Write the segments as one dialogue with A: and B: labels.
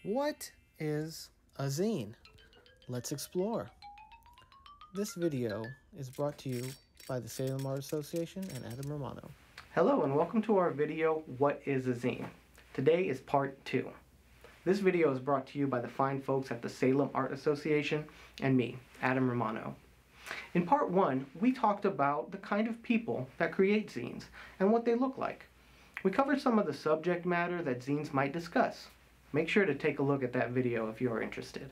A: What is a zine? Let's explore. This video is brought to you by the Salem Art Association and Adam Romano.
B: Hello and welcome to our video, What is a Zine? Today is part 2. This video is brought to you by the fine folks at the Salem Art Association and me, Adam Romano. In part 1, we talked about the kind of people that create zines and what they look like. We covered some of the subject matter that zines might discuss. Make sure to take a look at that video if you are interested.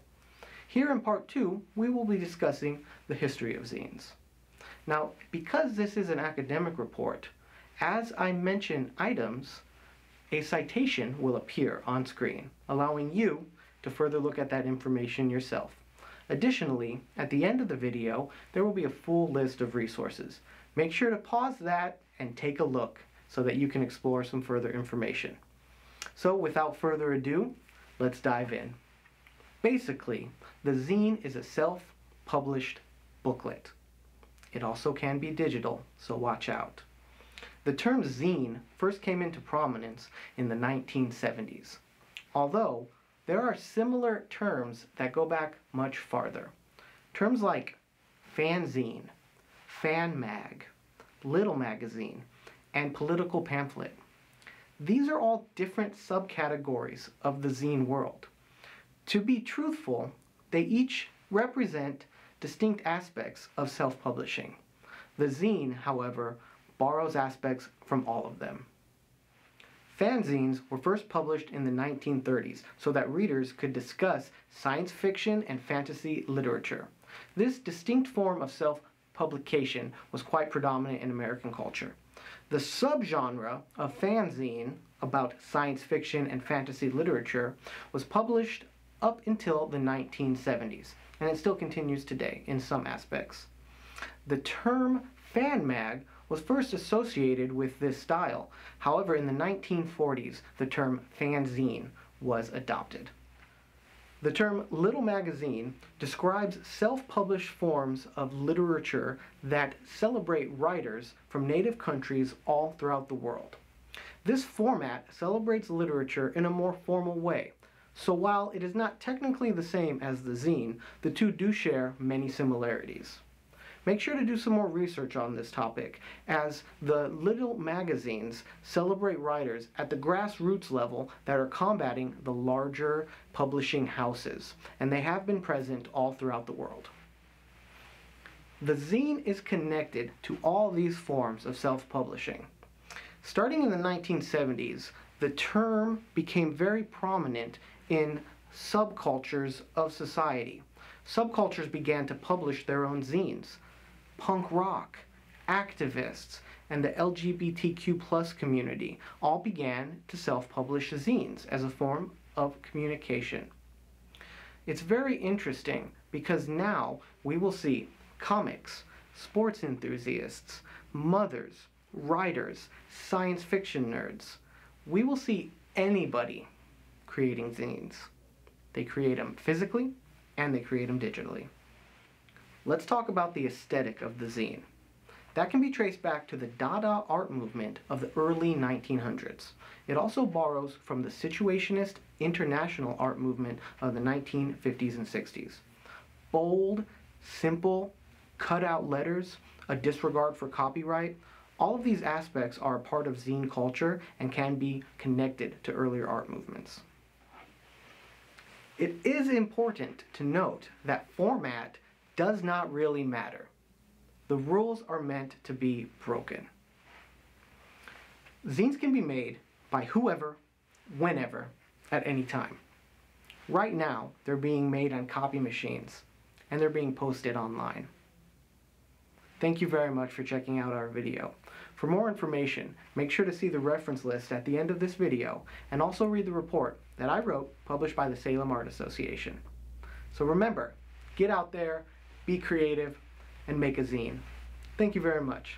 B: Here in part 2, we will be discussing the history of zines. Now, because this is an academic report, as I mention items, a citation will appear on screen, allowing you to further look at that information yourself. Additionally, at the end of the video, there will be a full list of resources. Make sure to pause that and take a look so that you can explore some further information. So without further ado, let's dive in. Basically, the zine is a self-published booklet. It also can be digital, so watch out. The term zine first came into prominence in the 1970s, although there are similar terms that go back much farther. Terms like fanzine, fan mag, little magazine, and political pamphlet. These are all different subcategories of the zine world. To be truthful, they each represent distinct aspects of self-publishing. The zine, however, borrows aspects from all of them. Fanzines were first published in the 1930s so that readers could discuss science fiction and fantasy literature. This distinct form of self-publication was quite predominant in American culture. The subgenre of fanzine about science fiction and fantasy literature was published up until the 1970s, and it still continues today in some aspects. The term fan mag was first associated with this style. However, in the 1940s, the term fanzine was adopted. The term little magazine describes self-published forms of literature that celebrate writers from native countries all throughout the world. This format celebrates literature in a more formal way. So while it is not technically the same as the zine, the two do share many similarities. Make sure to do some more research on this topic, as the little magazines celebrate writers at the grassroots level that are combating the larger publishing houses, and they have been present all throughout the world. The zine is connected to all these forms of self-publishing. Starting in the 1970s, the term became very prominent in subcultures of society. Subcultures began to publish their own zines. Punk rock, activists, and the LGBTQ+ community all began to self-publish zines as a form of communication. It's very interesting because now we will see comics, sports enthusiasts, mothers, writers, science fiction nerds. We will see anybody creating zines. They create them physically and they create them digitally. Let's talk about the aesthetic of the zine. That can be traced back to the Dada art movement of the early 1900s. It also borrows from the Situationist international art movement of the 1950s and 60s. Bold, simple, cut-out letters, a disregard for copyright, all of these aspects are a part of zine culture and can be connected to earlier art movements. It is important to note that format does not really matter. The rules are meant to be broken. Zines can be made by whoever, whenever, at any time. Right now, they're being made on copy machines, and they're being posted online. Thank you very much for checking out our video. For more information, make sure to see the reference list at the end of this video, and also read the report that I wrote, published by the Salem Art Association. So remember, get out there, be creative, and make a zine. Thank you very much.